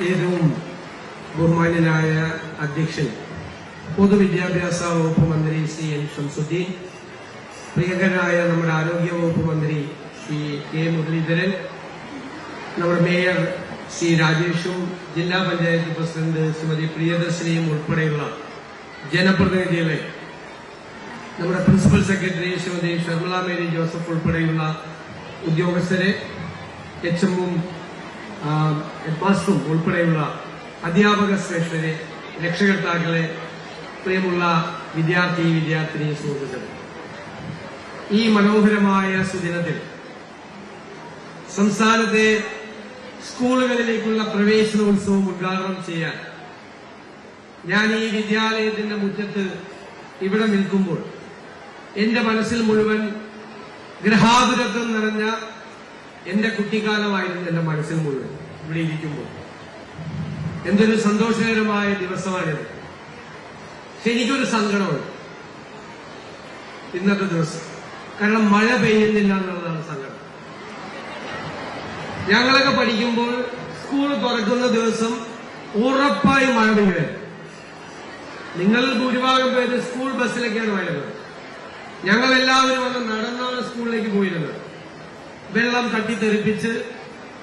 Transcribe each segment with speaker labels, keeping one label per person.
Speaker 1: ഏറ്റവും ബഹുമാന്യനായ അധ്യക്ഷൻ പൊതുവിദ്യാഭ്യാസ വകുപ്പ് മന്ത്രി ശ്രീ എൻ ഷംസുദ്ദീൻ, പ്രിയങ്കരനായ നമ്മുടെ ആരോഗ്യ വകുപ്പ് മന്ത്രി ശ്രീ കെ മുരളീധരൻ, നമ്മുടെ മേയർ ശ്രീ രാജേഷും ജില്ലാ പഞ്ചായത്ത് പ്രസിഡന്റ് ശ്രീമതി പ്രിയദർശിനിയും ഉൾപ്പെടെയുള്ള ജനപ്രതിനിധികളെ, നമ്മുടെ principal secretary Shrimati Sharmila Mary Joseph ഉൾപ്പെടെയുള്ള ഉദ്യോഗസ്ഥരെ, എച്ച്എമ്മും ഹെഡ്മാസ്റ്ററും ഉൾപ്പെടെയുള്ള അധ്യാപക ശ്രേഷ്ഠരെ, രക്ഷകർത്താക്കളെ, പ്രിയമുള്ള വിദ്യാർത്ഥിനി സുഹൃത്തുക്കളെ, ഈ മനോഹരമായ സുദിനത്തിൽ സംസ്ഥാനത്തെ സ്കൂളുകളിലേക്കുള്ള പ്രവേശനോത്സവം ഉദ്ഘാടനം ചെയ്യാൻ ഞാൻ ഈ വിദ്യാലയത്തിന്റെ മുറ്റത്ത് ഇവിടെ നിൽക്കുമ്പോൾ എന്റെ മനസ്സിൽ മുഴുവൻ ഗൃഹാതുരത്വം നിറഞ്ഞ എന്റെ കുട്ടിക്കാലമായിരുന്നു. എന്റെ മനസ്സിൽ മുഴുവൻ ഇവിടെ ഇരിക്കുമ്പോൾ എന്തൊരു സന്തോഷകരമായ ദിവസമാണിത്. പക്ഷെ എനിക്കൊരു സങ്കടമുണ്ട് ഇന്നത്തെ ദിവസം. കാരണം മഴ പെയ്യുന്നില്ല എന്നുള്ളതാണ് സങ്കടം. ഞങ്ങളൊക്കെ പഠിക്കുമ്പോൾ സ്കൂൾ തുറക്കുന്ന ദിവസം ഉറപ്പായി മഴ പെയ്യുമായിരുന്നു. നിങ്ങൾ ഭൂരിഭാഗം പേര് സ്കൂൾ ബസ്സിലൊക്കെയാണ് വരുന്നത്. ഞങ്ങളെല്ലാവരും വന്ന് നടന്നാണ് സ്കൂളിലേക്ക് പോയിരുന്നത്. വെള്ളം തട്ടിത്തെറിപ്പിച്ച്,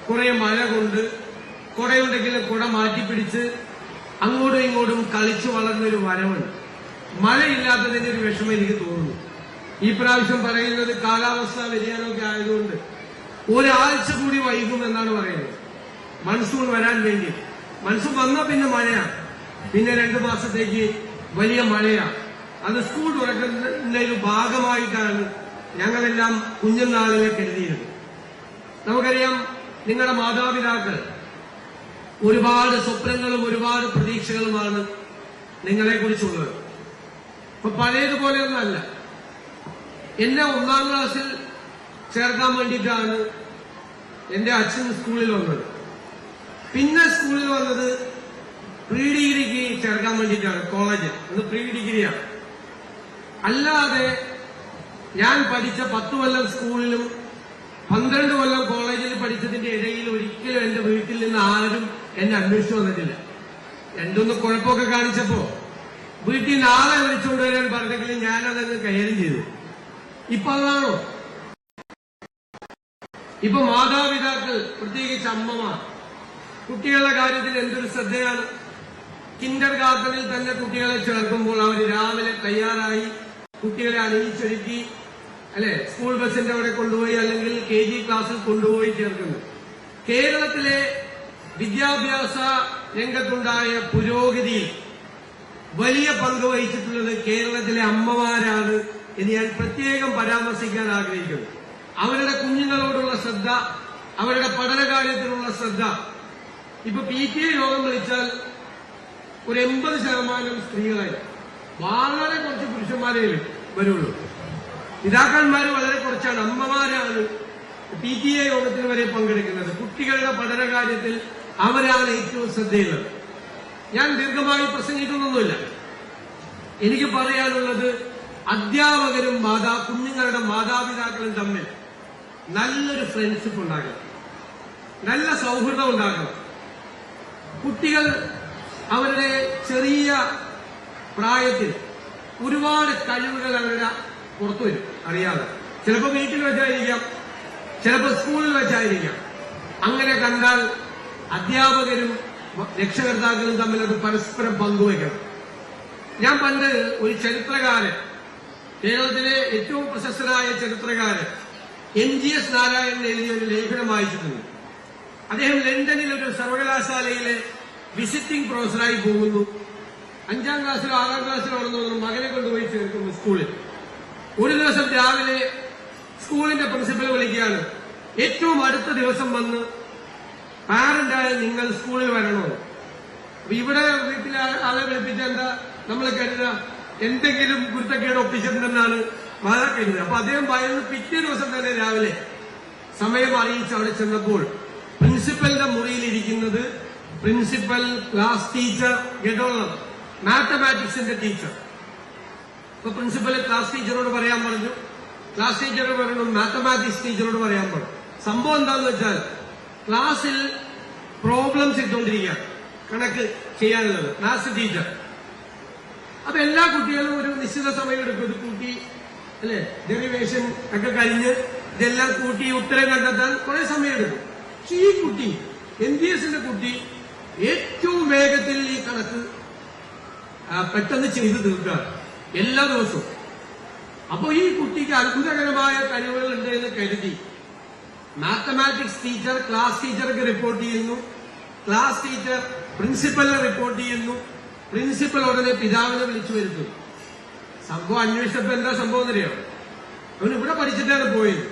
Speaker 1: കുറെ മഴ കൊണ്ട്, കുടയുണ്ടെങ്കിൽ കുട മാറ്റിപ്പിടിച്ച് അങ്ങോട്ടും ഇങ്ങോട്ടും കളിച്ചു വളർന്നൊരു വരവുണ്ട്. മഴയില്ലാത്തതിന്റെ ഒരു വിഷമം എനിക്ക് തോന്നുന്നു. ഈ പ്രാവശ്യം പറയുന്നത് കാലാവസ്ഥാ വ്യതിയാനമൊക്കെ ആയതുകൊണ്ട് ഒരാഴ്ച കൂടി വൈകും എന്നാണ് പറയുന്നത് മൺസൂൺ വരാൻ വേണ്ടി. മൺസൂൺ വന്നാൽ പിന്നെ മഴയാണ്, പിന്നെ 2 മാസത്തേക്ക് വലിയ മഴയാണ്. അത് സ്കൂൾ തുറക്കുന്നതിന്റെ ഒരു ഭാഗമായിട്ടാണ് ഞങ്ങളെല്ലാം കുഞ്ഞുനാളിലെ കരുതിയിരുന്നത്. നമുക്കറിയാം, നിങ്ങളുടെ മാതാപിതാക്കൾ ഒരുപാട് സ്വപ്നങ്ങളും ഒരുപാട് പ്രതീക്ഷകളുമാണ് നിങ്ങളെ കുറിച്ചുള്ളത്. അപ്പൊ പഴയതുപോലെയൊന്നല്ല. എന്നെ 1ാം ക്ലാസ്സിൽ ചേർക്കാൻ വേണ്ടിയിട്ടാണ് എന്റെ അച്ഛൻ സ്കൂളിൽ വന്നത്. പിന്നെ സ്കൂളിൽ വന്നത് പ്രീ ഡിഗ്രിക്ക് ചേർക്കാൻ വേണ്ടിയിട്ടാണ്. കോളേജ് അത് പ്രീ ഡിഗ്രിയാണ്. അല്ലാതെ ഞാൻ പഠിച്ച 10 കൊല്ലം സ്കൂളിലും 12 കൊല്ലം കോളേജിൽ പഠിച്ചതിന്റെ ഇടയിൽ ഒരിക്കലും എന്റെ വീട്ടിൽ നിന്ന് ആരും എന്നെ അന്വേഷിച്ചു വന്നിട്ടില്ല. രണ്ടൊന്ന് കുഴപ്പമൊക്കെ കാണിച്ചപ്പോ വീട്ടിൽ നിന്ന് ആളെ വിളിച്ചുകൊണ്ടുവരാൻ പറഞ്ഞെങ്കിലും ഞാനതങ്ങ് കൈകാര്യം ചെയ്തു. ഇപ്പൊ അതാണോ? ഇപ്പൊ മാതാപിതാക്കൾ, പ്രത്യേകിച്ച് അമ്മമാർ, കുട്ടികളുടെ കാര്യത്തിൽ എന്തൊരു ശ്രദ്ധയാണ്. കിൻഡർ ഗാർഡനിൽ തന്നെ കുട്ടികളെ ചേർക്കുമ്പോൾ അവർ രാവിലെ തയ്യാറായി കുട്ടികളെ അണിയിച്ചൊരുക്കി, അല്ലെ, സ്കൂൾ ബസിന്റെ അവിടെ കൊണ്ടുപോയി അല്ലെങ്കിൽ KG ക്ലാസ്സിൽ കൊണ്ടുപോയി ചേർക്കുന്നു. കേരളത്തിലെ വിദ്യാഭ്യാസ രംഗത്തുണ്ടായ പുരോഗതിയിൽ വലിയ പങ്ക് വഹിച്ചിട്ടുള്ളത് കേരളത്തിലെ അമ്മമാരാണ് എന്ന് ഞാൻ പ്രത്യേകം പരാമർശിക്കാൻ ആഗ്രഹിക്കുന്നു. അവരുടെ കുഞ്ഞുങ്ങളോടുള്ള ശ്രദ്ധ, അവരുടെ പഠനകാര്യത്തിലുള്ള ശ്രദ്ധ. ഇപ്പൊ PTA യോഗം വിളിച്ചാൽ ഒരു 80% സ്ത്രീകളായി, വളരെ കുറച്ച് പുരുഷന്മാരേ വരുള്ളൂ. പിതാക്കന്മാർ വളരെ കുറച്ചാണ്. അമ്മമാരാണ് PTA യോഗത്തിന് വരെ പങ്കെടുക്കുന്നത്. കുട്ടികളുടെ പഠനകാര്യത്തിൽ അവരാണ് ഏറ്റവും ശ്രദ്ധയുള്ളത്. ഞാൻ ദീർഘമായി പ്രസംഗിക്കുന്നൊന്നുമില്ല. എനിക്ക് പറയാനുള്ളത്, അധ്യാപകരും കുഞ്ഞുങ്ങളുടെ മാതാപിതാക്കളും തമ്മിൽ നല്ലൊരു ഫ്രണ്ട്ഷിപ്പ് ഉണ്ടാകണം, നല്ല സൗഹൃദം ഉണ്ടാകണം. കുട്ടികൾ അവരുടെ ചെറിയ പ്രായത്തിൽ ഒരുപാട് കഴിവുകൾ അവരുടെ പുറത്തു വരും, അറിയാതെ. ചിലപ്പോൾ വീട്ടിൽ വെച്ചായിരിക്കാം, ചിലപ്പോൾ സ്കൂളിൽ വെച്ചായിരിക്കാം. അങ്ങനെ കണ്ടാൽ അധ്യാപകരും രക്ഷകർത്താക്കളും തമ്മിൽ അത് പരസ്പരം പങ്കുവയ്ക്കണം. ഞാൻ പണ്ട് ഒരു ചരിത്രകാരൻ, കേരളത്തിലെ ഏറ്റവും പ്രശസ്തനായ ചരിത്രകാരൻ MGS നാരായണൻ എഴുതിയ ഒരു ലേഖനം വായിച്ചിട്ടുണ്ട്. അദ്ദേഹം ലണ്ടനിൽ ഒരു സർവകലാശാലയിലെ വിസിറ്റിംഗ് പ്രൊഫസറായി പോകുന്നു. 5ാം ക്ലാസ്സിലോ 6ാം ക്ലാസ്സിലോ ആണെന്ന് മകനെ കൊണ്ടുപോയി ചേർക്കുന്നു സ്കൂളിൽ. ഒരു ദിവസം രാവിലെ സ്കൂളിന്റെ പ്രിൻസിപ്പൽ വിളിക്കുകയാണ്, ഏറ്റവും അടുത്ത ദിവസം വന്ന് പാരന്റായ നിങ്ങൾ സ്കൂളിൽ വരണോ? അപ്പൊ ഇവിടെ വീട്ടിലെ ആളെ വിളിപ്പിച്ച എന്താ നമ്മൾ കരുതുക, എന്തെങ്കിലും കുരുത്തക്കേട് ഒപ്പിച്ചിട്ടുണ്ടെന്നാണ് വളരെ കരുതുക. അപ്പൊ അദ്ദേഹം ഭയന്ന് പിറ്റേ ദിവസം തന്നെ രാവിലെ സമയം അറിയിച്ച് അവിടെ ചെന്നപ്പോൾ പ്രിൻസിപ്പലിന്റെ മുറിയിലിരിക്കുന്നത് പ്രിൻസിപ്പൽ, ക്ലാസ് ടീച്ചർ, കേട്ടോളണം, മാത്തമാറ്റിക്സിന്റെ ടീച്ചർ. അപ്പൊ പ്രിൻസിപ്പൽ ക്ലാസ് ടീച്ചറോട് പറയാൻ പറഞ്ഞു, ക്ലാസ് ടീച്ചറോട് പറഞ്ഞു, മാത്തമാറ്റിക്സ് ടീച്ചറോട് പറയാൻ പറഞ്ഞു. സംഭവം എന്താണെന്ന് വെച്ചാൽ ക്ലാസ്സിൽ പ്രോബ്ലംസ് ഇട്ടുകൊണ്ടിരിക്കുക, കണക്ക് ചെയ്യാനുള്ളത്, മാത്സ് ടീച്ചർ. അപ്പൊ എല്ലാ കുട്ടികളും ഒരു നിശ്ചിത സമയം എടുക്കും, ഇത് കൂട്ടി അല്ലെ, ഡെറിവേഷൻ ഒക്കെ കഴിഞ്ഞ് ഇതെല്ലാം കൂട്ടി ഉത്തരം കണ്ടെത്താൻ കുറെ സമയം എടുക്കും. പക്ഷെ ഈ കുട്ടി, NVS കുട്ടി ഏറ്റവും വേഗത്തിൽ ഈ കണക്ക് പെട്ടെന്ന് ചെയ്തു തീർക്കുക എല്ലാ ദിവസവും. അപ്പൊ ഈ കുട്ടിക്ക് അത്ഭുതകരമായ കഴിവുകൾ ഉണ്ട് എന്ന് കരുതി മാത്തമാറ്റിക്സ് ടീച്ചർ ക്ലാസ് ടീച്ചർക്ക് റിപ്പോർട്ട് ചെയ്യുന്നു, ക്ലാസ് ടീച്ചർ പ്രിൻസിപ്പലിനെ റിപ്പോർട്ട് ചെയ്യുന്നു, പ്രിൻസിപ്പൽ ഉടനെ പിതാവിനെ വിളിച്ചു വരുത്തുന്നു. സംഭവം അന്വേഷിച്ചപ്പോ എന്താ സംഭവം എന്നറിയാം? അവൻ ഇവിടെ പഠിച്ചിട്ടാണ് പോയത്,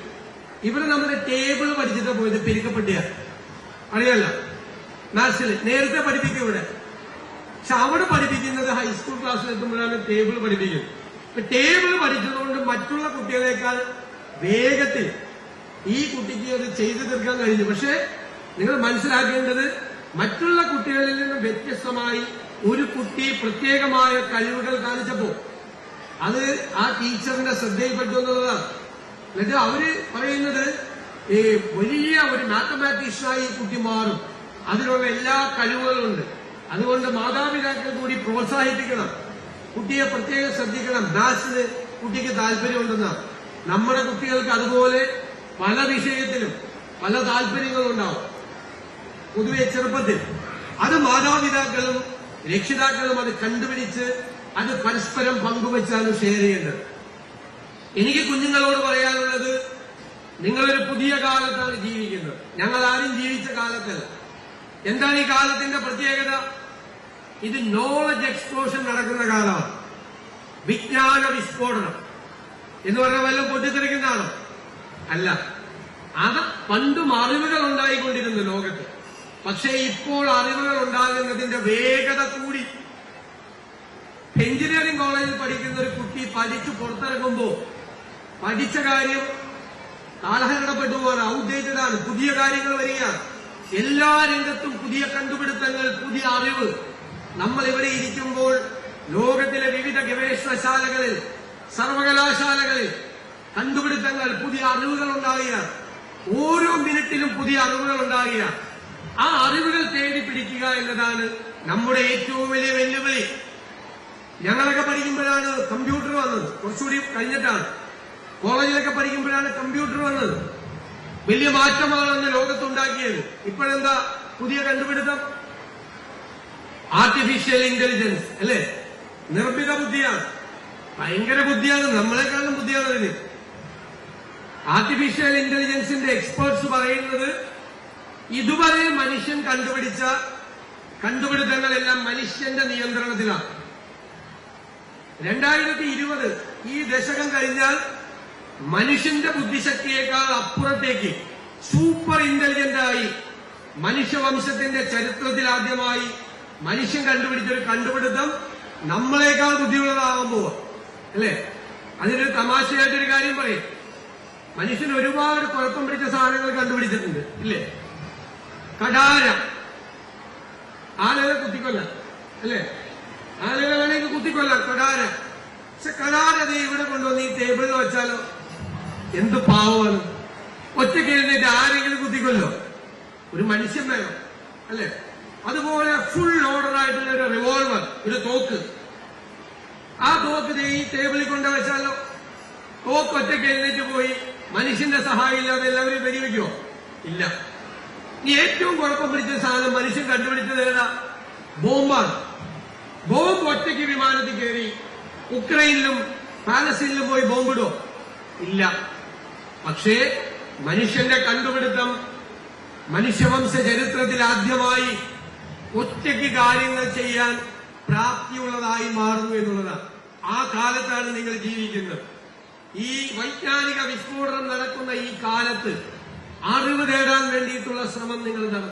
Speaker 1: ഇവിടെ നമ്മുടെ ടേബിൾ പഠിച്ചിട്ടാണ് പോയത്, പെരുക്കപ്പെട്ടിയ അറിയാല്ല, മാത്സിൽ നേരത്തെ പഠിപ്പിക്കും ഇവിടെ. പക്ഷെ അവിടെ പഠിപ്പിക്കുന്നത് ഹൈസ്കൂൾ ക്ലാസ്സിലെത്തുമ്പോഴാണ് ടേബിൾ പഠിപ്പിക്കുന്നത്. ടേബിൾ പഠിച്ചതുകൊണ്ട് മറ്റുള്ള കുട്ടികളെക്കാൾ വേഗത്തിൽ ഈ കുട്ടിക്ക് അത് ചെയ്തു തീർക്കാൻ കഴിഞ്ഞു. പക്ഷെ നിങ്ങൾ മനസ്സിലാക്കേണ്ടത്, മറ്റുള്ള കുട്ടികളിൽ നിന്ന് വ്യത്യസ്തമായി ഒരു കുട്ടി പ്രത്യേകമായ കഴിവുകൾ കാണിച്ചപ്പോ അത് ആ ടീച്ചറിന്റെ ശ്രദ്ധയിൽപ്പെട്ടു എന്നുള്ളതാണ്. എന്നിട്ട് അവര് പറയുന്നത് വലിയ ഒരു മാത്തമാറ്റീഷ്യനായി ഈ കുട്ടി മാറും, അതിനുള്ള എല്ലാ കഴിവുകളുണ്ട്. അതുകൊണ്ട് മാതാപിതാക്കൾ കൂടി പ്രോത്സാഹിപ്പിക്കണം, കുട്ടിയെ പ്രത്യേകം ശ്രദ്ധിക്കണം. മാത്സിന് കുട്ടിക്ക് താല്പര്യമുണ്ടെന്നാണ്. നമ്മുടെ കുട്ടികൾക്ക് അതുപോലെ പല വിഷയത്തിലും പല താല്പര്യങ്ങളുണ്ടാവും പൊതുവെ ചെറുപ്പത്തിൽ. അത് മാതാപിതാക്കളും രക്ഷിതാക്കളും അത് കണ്ടുപിടിച്ച് അത് പരസ്പരം പങ്കുവച്ചാണ് ഷെയർ ചെയ്യേണ്ടത്. എനിക്ക് കുഞ്ഞുങ്ങളോട് പറയാനുള്ളത്, നിങ്ങളൊരു പുതിയ കാലത്താണ് ജീവിക്കുന്നത്, ഞങ്ങൾ ആരും ജീവിച്ച കാലത്തല്ല. എന്താണ് ഈ കാലത്തിന്റെ പ്രത്യേകത? ഇത് നോളജ് എക്സ്പ്ലോഷൻ നടക്കുന്ന കാലമാണ്. വിജ്ഞാന വിസ്ഫോടനം എന്ന് പറഞ്ഞാൽ വല്ലതും പൊട്ടിത്തെറിക്കുന്നതാണോ? അല്ല. അത് പണ്ടും അറിവുകൾ ഉണ്ടായിക്കൊണ്ടിരുന്നു ലോകത്ത്. പക്ഷേ ഇപ്പോൾ അറിവുകൾ ഉണ്ടാകുന്നതിന്റെ വേഗത കൂടി. എഞ്ചിനീയറിംഗ് കോളേജിൽ പഠിക്കുന്ന ഒരു കുട്ടി പഠിച്ചു പുറത്തിറങ്ങുമ്പോൾ പഠിച്ച കാര്യം കാലഹരണപ്പെട്ടു പോകാൻ ഔട്ട്ഡേറ്റഡ് ആണ്, പുതിയ കാര്യങ്ങൾ വരികയാണ്. എല്ലാ രംഗത്തും പുതിയ കണ്ടുപിടുത്തങ്ങൾ, പുതിയ അറിവ്. നമ്മൾ ഇവിടെ ഇരിക്കുമ്പോൾ ലോകത്തിലെ വിവിധ ഗവേഷണശാലകളിൽ, സർവകലാശാലകളിൽ കണ്ടുപിടുത്തങ്ങൾ, പുതിയ അറിവുകൾ ഉണ്ടാകുകയാണ്. ഓരോ മിനിറ്റിലും പുതിയ അറിവുകൾ ഉണ്ടാകുകയാണ്. ആ അറിവുകൾ തേടി പിടിക്കുക എന്നതാണ് നമ്മുടെ ഏറ്റവും വലിയ വെല്ലുവിളി. ഞങ്ങളൊക്കെ പഠിക്കുമ്പോഴാണ് കമ്പ്യൂട്ടർ വന്നത്, കുറച്ചുകൂടി കഴിഞ്ഞിട്ടാണ്. കോളേജിലൊക്കെ പഠിക്കുമ്പോഴാണ് കമ്പ്യൂട്ടർ വന്നത്. വലിയ മാറ്റമാണ് ലോകത്തുണ്ടാക്കിയത്. ഇപ്പോഴെന്താ പുതിയ കണ്ടുപിടുത്തം? ആർട്ടിഫിഷ്യൽ ഇന്റലിജൻസ് അല്ലെ, നിർമ്മിത ബുദ്ധിയാണ്. ഭയങ്കര ബുദ്ധിയാണ്, നമ്മളെക്കാളും ബുദ്ധിയാണ് അതിന്. ആർട്ടിഫിഷ്യൽ ഇന്റലിജൻസിന്റെ എക്സ്പേർട്സ് പറയുന്നത്, ഇതുവരെ മനുഷ്യൻ കണ്ടുപിടിച്ച കണ്ടുപിടുത്തങ്ങളെല്ലാം മനുഷ്യന്റെ നിയന്ത്രണത്തിലാണ്. 2020 ഈ ദശകം കഴിഞ്ഞാൽ മനുഷ്യന്റെ ബുദ്ധിശക്തിയേക്കാൾ അപ്പുറത്തേക്ക് സൂപ്പർ ഇന്റലിജന്റ് ആയി മനുഷ്യവംശത്തിന്റെ ചരിത്രത്തിൽ ആദ്യമായി മനുഷ്യൻ കണ്ടുപിടിച്ചൊരു കണ്ടുപിടുത്തം നമ്മളെക്കാൾ ബുദ്ധിയുള്ളതാകുമ്പോ അല്ലേ? അതിനൊരു തമാശയായിട്ടൊരു കാര്യം പറയും. മനുഷ്യൻ ഒരുപാട് കുഴപ്പം പിടിച്ച സാധനങ്ങൾ കണ്ടുപിടിച്ചിട്ടുണ്ട് ഇല്ലേ? കടാര, ആളുകളെ കുത്തിക്കൊല്ല അല്ലേ? ആളുകളെ വേണമെങ്കിൽ കുത്തിക്കൊല്ലാം, കടാര. പക്ഷെ കടാര നീ ഇവിടെ കൊണ്ടുവന്ന് ഈ ടേബിളിൽ വെച്ചാലോ എന്ത് പാവമാണ്. ഒറ്റയ്ക്ക് എഴുന്നേറ്റ് ആരെങ്കിലും കുത്തിക്കൊല്ലോ? ഒരു മനുഷ്യൻ വേണം അല്ലെ? അതുപോലെ ഫുൾ ലോഡർ ആയിട്ടുള്ള ഒരു റിവോൾവർ, ഒരു തോക്ക്. ആ തോക്ക് ഈ ടേബിളിൽ കൊണ്ടുവച്ചാലോ? തോക്ക് ഒറ്റയ്ക്ക് എഴുന്നേറ്റ് പോയി മനുഷ്യന്റെ സഹായം ഇല്ലാതെ എല്ലാവരും വെടിവെക്കുമോ? ഇല്ല. ഈ ഏറ്റവും കുഴപ്പം പിടിച്ച സാധനം മനുഷ്യൻ കണ്ടുപിടിച്ചത് ഏതാ? ബോംബാണ്. ബോംബ് ഒറ്റയ്ക്ക് വിമാനത്തിൽ കയറി ഉക്രൈനിലും പാലസ്തീനിലും പോയി ബോംബിടോ? ഇല്ല. പക്ഷേ മനുഷ്യന്റെ കണ്ടുപിടുത്തം മനുഷ്യവംശ ചരിത്രത്തിൽ ആദ്യമായി ഒറ്റയ്ക്ക് കാര്യങ്ങൾ ചെയ്യാൻ പ്രാപ്തിയുള്ളതായി മാറുന്നു എന്നുള്ളതാണ്. ആ കാലത്താണ് നിങ്ങൾ ജീവിക്കുന്നത്. ഈ വൈജ്ഞാനിക വിസ്ഫോടനം നടക്കുന്ന ഈ കാലത്ത് അറിവ് നേടാൻ വേണ്ടിയിട്ടുള്ള ശ്രമം നിങ്ങൾ നടത്തും.